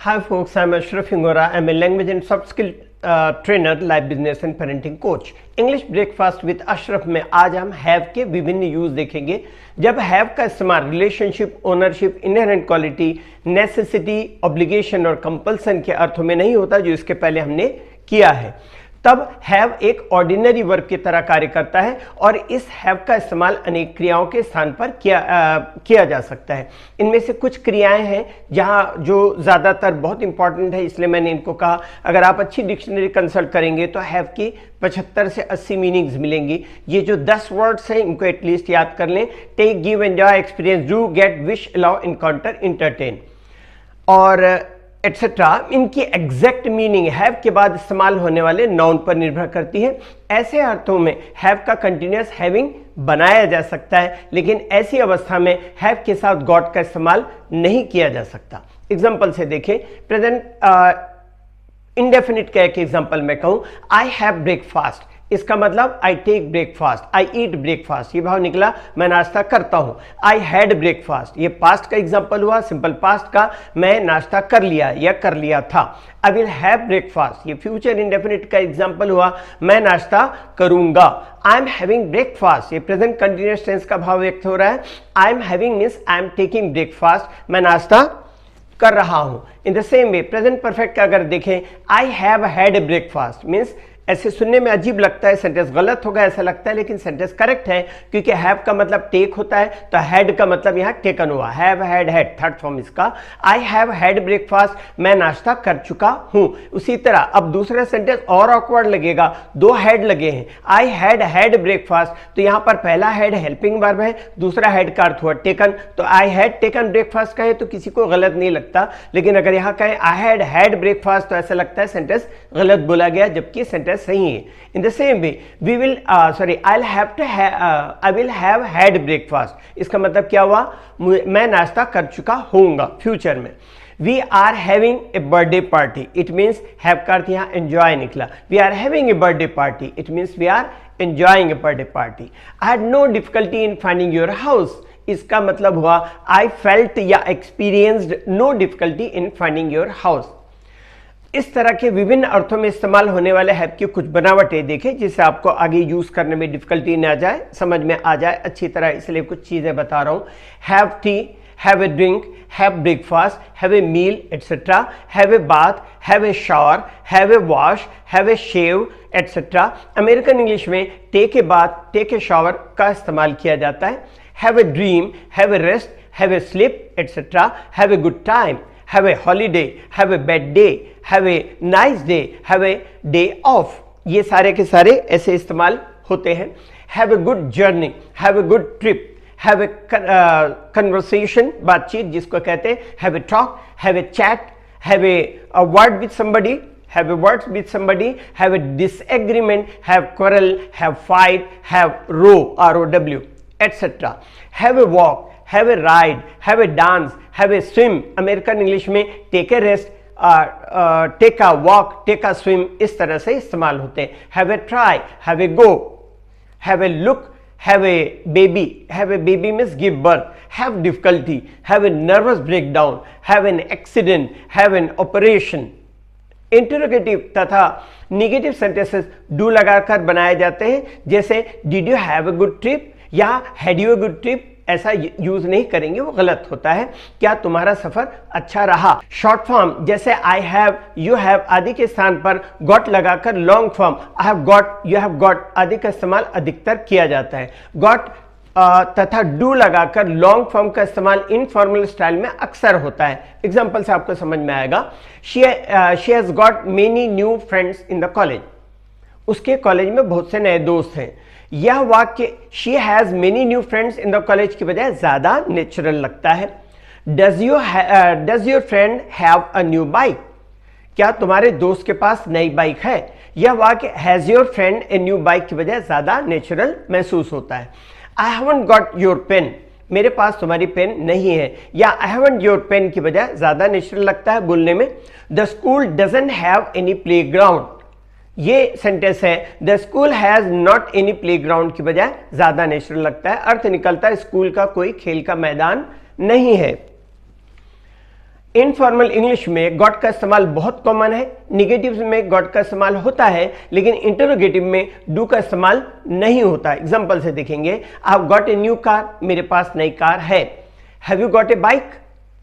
Hi folks, I'm Ashraf Hingora. I'm a language and soft skill trainer, life business and parenting coach. English breakfast with Ashraf में आज हम have के विभिन्न use देखेंगे। जब have का इस्तेमाल relationship, ownership, inherent quality, necessity, obligation और कंपल्सन के अर्थों में नहीं होता जो इसके पहले हमने किया है, तब हैव एक ऑर्डिनरी वर्ब की तरह कार्य करता है और इस हैव का इस्तेमाल अनेक क्रियाओं के स्थान पर किया जा सकता है। इनमें से कुछ क्रियाएं हैं जहां जो ज़्यादातर बहुत इंपॉर्टेंट है, इसलिए मैंने इनको कहा। अगर आप अच्छी डिक्शनरी कंसल्ट करेंगे तो हैव की 75 से 80 मीनिंग्स मिलेंगी। ये जो 10 वर्ड्स हैं इनको एटलीस्ट याद कर लें। Take, give, enjoy, experience, do, get, wish, allow, encounter, entertain और एटसेट्रा। इनकी एग्जैक्ट मीनिंग हैव के बाद इस्तेमाल होने वाले नाउन पर निर्भर करती है। ऐसे अर्थों में हैव का कंटिन्यूअस हैविंग बनाया जा सकता है, लेकिन ऐसी अवस्था में हैव के साथ गॉट का इस्तेमाल नहीं किया जा सकता। एग्जांपल से देखें, प्रेजेंट इंडेफिनिट का एक एग्जांपल मैं कहूं, आई हैव ब्रेकफास्ट, इसका मतलब I take breakfast, I eat breakfast, ये भाव निकला मैं नाश्ता करता हूं। आई हैड ब्रेकफास्ट, ये पास्ट का एग्जांपल हुआ, सिंपल पास्ट का, मैं नाश्ता कर लिया या कर लिया था। आई विल हैव ब्रेकफास्ट, ये फ्यूचर इंडेफिनिट का एग्जांपल हुआ, मैं नाश्ता करूंगा। आई एम हैविंग ब्रेकफास्ट, ये प्रेजेंट कंटिन्यूअस टेंस का भाव व्यक्त हो रहा है। I am having means I am taking breakfast, मैं नाश्ता कर रहा हूं। इन the same way present perfect का अगर देखें, I have had breakfast means, ऐसे सुनने में अजीब लगता है, सेंटेंस गलत होगा ऐसा लगता है, लेकिन सेंटेंस करेक्ट है क्योंकि हैव का मतलब टेक होता है, तो हैड का मतलब यहां टेकन हुआ, have had had, third form इसका। आई हैव हैड ब्रेकफास्ट, मैं नाश्ता कर चुका हूं। उसी तरह अब दूसरा सेंटेंस और ऑकवर्ड लगेगा, दो हैड लगे हैं, आई हैड हैड ब्रेकफास्ट, तो यहां पर पहला हैड हेल्पिंग वर्ब है, दूसरा हैड का अर्थ हुआ टेकन, तो आई हैड टेकन ब्रेकफास्ट कहे तो किसी को गलत नहीं लगता, लेकिन अगर यहां कहे आई हैड हैड ब्रेकफास्ट तो ऐसा लगता है सेंटेंस गलत बोला गया, जबकि सेंटेंस सही है। In the same way we will I will have had breakfast, इसका मतलब क्या हुआ, मैं नाश्ता कर चुका होऊंगा फ्यूचर में। We are having a birthday party, it means have का अर्थ यहां एंजॉय निकला। We are having a birthday party, it means we are enjoying a birthday party. I had no difficulty in finding your house, इसका मतलब हुआ I felt या experienced no difficulty in finding your house. इस तरह के विभिन्न अर्थों में इस्तेमाल होने वाले हैव की कुछ बनावटें देखें जिससे आपको आगे यूज करने में डिफिकल्टी न जाए, समझ में आ जाए अच्छी तरह, इसलिए कुछ चीजें बता रहा हूं। Have tea, have a drink, have breakfast, have a meal etcetera, have a bath, have a shower, have a wash, have a shave etcetera. American English में take a bath, take a shower का इस्तेमाल किया जाता है। Have a dream, have a rest, have a sleep etcetera, have a good time, have a holiday, have a bad day, have a nice day, have a day off, ये सारे के सारे ऐसे इस्तेमाल होते हैं। have a good journey, have a good trip, have a conversation, बातचीत जिसको कहते हैं, have a talk, have a chat, have a word with somebody, have a words with somebody, have a disagreement, have quarrel, have fight, have row, R-O-W, etc. have a walk, have a ride, have a dance, have a swim। American English में take a rest, take a walk, take a swim, इस तरह से इस्तेमाल होते हैं। Have a try, have a go, have a look, have a baby means give birth, have difficulty, have a nervous breakdown, have an accident, have an operation. Interrogative तथा negative sentences do लगाकर बनाए जाते हैं, जैसे did you have a good trip या had you a good trip, ऐसा use नहीं करेंगे, वो गलत होता है। क्या तुम्हारा सफर अच्छा रहा। शॉर्ट फॉर्म जैसे आई हैव, यू हैव आदि के स्थान पर गॉट लगाकर long form I have got, you have got आदि का इस्तेमाल अधिकतर किया जाता है। गॉट तथा डू लगाकर लॉन्ग फॉर्म का इस्तेमाल इनफॉर्मल स्टाइल में अक्सर होता है। एग्जाम्पल से आपको समझ में आएगा। She has got many new friends in the college, उसके कॉलेज में बहुत से नए दोस्त हैं। यह वाक्य she has many new friends in the college की बजाय ज्यादा नेचुरल लगता है। Does your friend have a new bike, क्या तुम्हारे दोस्त के पास नई बाइक है। यह वाक्य has your friend a new bike की बजाय ज्यादा नेचुरल महसूस होता है। I haven't got your pen, मेरे पास तुम्हारी पेन नहीं है, या आई हैवंट योर पेन की बजाय ज्यादा नेचुरल लगता है बोलने में। The school doesn't have any playground, ये सेंटेंस है the school has not any playground की बजाय ज्यादा नेचुरल लगता है, अर्थ निकलता है स्कूल का कोई खेल का मैदान नहीं है। इनफॉर्मल इंग्लिश में गॉट का इस्तेमाल बहुत कॉमन है, निगेटिव में गॉट का इस्तेमाल होता है, लेकिन इंटरोगेटिव में डू का इस्तेमाल नहीं होता। एग्जांपल से देखेंगे, I have got a new car, मेरे पास नई कार है। Have you got a bike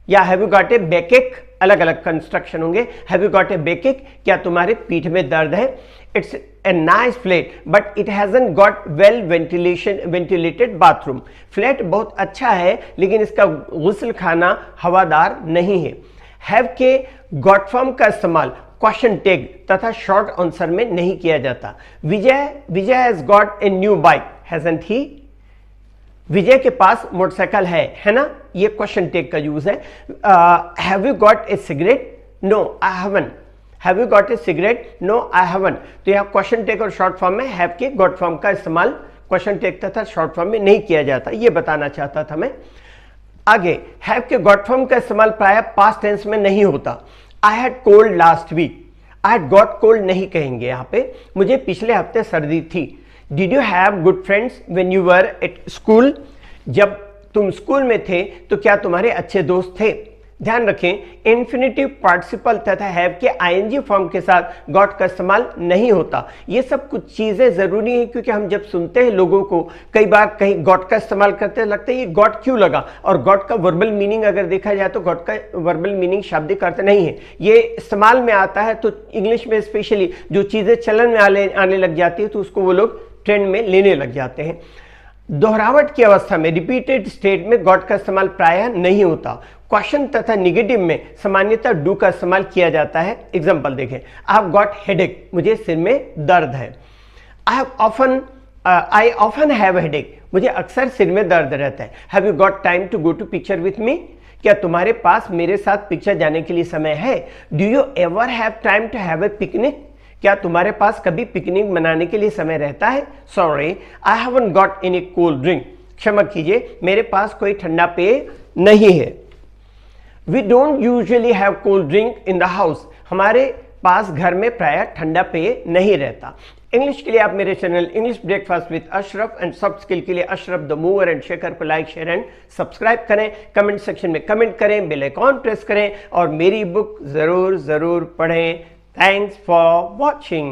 या have you got a backache, अलग अलग कंस्ट्रक्शन होंगे। Have you got a backache, क्या तुम्हारे पीठ में दर्द है। It's a nice flat but it hasn't got well ventilated bathroom. Flat बहुत अच्छा है लेकिन इसका गुस्ल खाना हवादार नहीं है। हैव के गॉट फॉर्म का इस्तेमाल क्वेश्चन टैग तथा शॉर्ट आंसर में नहीं किया जाता। Vijay has got a new bike, hasn't he. Vijay के पास मोटरसाइकिल है ना, ये क्वेश्चन टैग का यूज है। Have you got a cigarette, no I haven't. Have you got a cigarette, no I haven't. तो यहाँ क्वेश्चन टैग और शॉर्ट फॉर्म में हैव के गॉट फॉर्म का इस्तेमाल क्वेश्चन टैग तथा शॉर्ट फॉर्म में नहीं किया जाता, ये बताना चाहता था मैं। आगे, हैव के गॉट फॉर्म का इस्तेमाल प्राय पास्ट टेंस में नहीं होता। I had cold last week, I had got cold नहीं कहेंगे यहाँ पे, मुझे पिछले हफ्ते सर्दी थी। Did you have good friends when you were at school, जब तुम स्कूल में थे तो क्या तुम्हारे अच्छे दोस्त थे। ध्यान रखें, इन्फिनेटिव पार्टिसिपल तथा हैव के आईएनजी फॉर्म के साथ गॉट का इस्तेमाल नहीं होता। ये सब कुछ चीजें जरूरी है क्योंकि हम जब सुनते हैं लोगों को, कई बार कहीं गॉट का इस्तेमाल करते हैं, लगता है ये गॉट क्यों लगा। और गॉट का वर्बल मीनिंग अगर देखा जाए तो गॉट का वर्बल मीनिंग शाब्दिक अर्थ नहीं है, ये इस्तेमाल में आता है। तो इंग्लिश में स्पेशली जो चीजें चलन में आने लग जाती है तो उसको वो लोग ट्रेंड में लेने लग जाते हैं। दोहरावट की अवस्था में, रिपीटेड स्टेट में गॉट का इस्तेमाल प्रायः नहीं होता। क्वेश्चन तथा निगेटिव में सामान्यतः डू का इस्तेमाल किया जाता है। एग्जांपल देखें, आई हैव गॉट हेडेक, मुझे सिर में दर्द है। आई ऑफन हैव हेडेक, मुझे अक्सर सिर में दर्द रहता है। Have you got time to go to picture with me, क्या तुम्हारे पास मेरे साथ पिक्चर जाने के लिए समय है। Do you ever have time to have a picnic, क्या तुम्हारे पास कभी पिकनिक मनाने के लिए समय रहता है। Sorry, I haven't got any cold drink, क्षमा कीजिए मेरे पास कोई ठंडा पेय नहीं है। We don't usually have cold drink in the house, हमारे पास घर में प्रायः ठंडा पेय नहीं रहता। इंग्लिश के लिए आप मेरे channel English breakfast with Ashraf and soft skill के लिए Ashraf the mover and shaker को लाइक, शेयर एंड सब्सक्राइब करें। कमेंट सेक्शन में कमेंट करें, बेल आइकॉन प्रेस करें और मेरी बुक जरूर पढ़ें। Thanks for watching.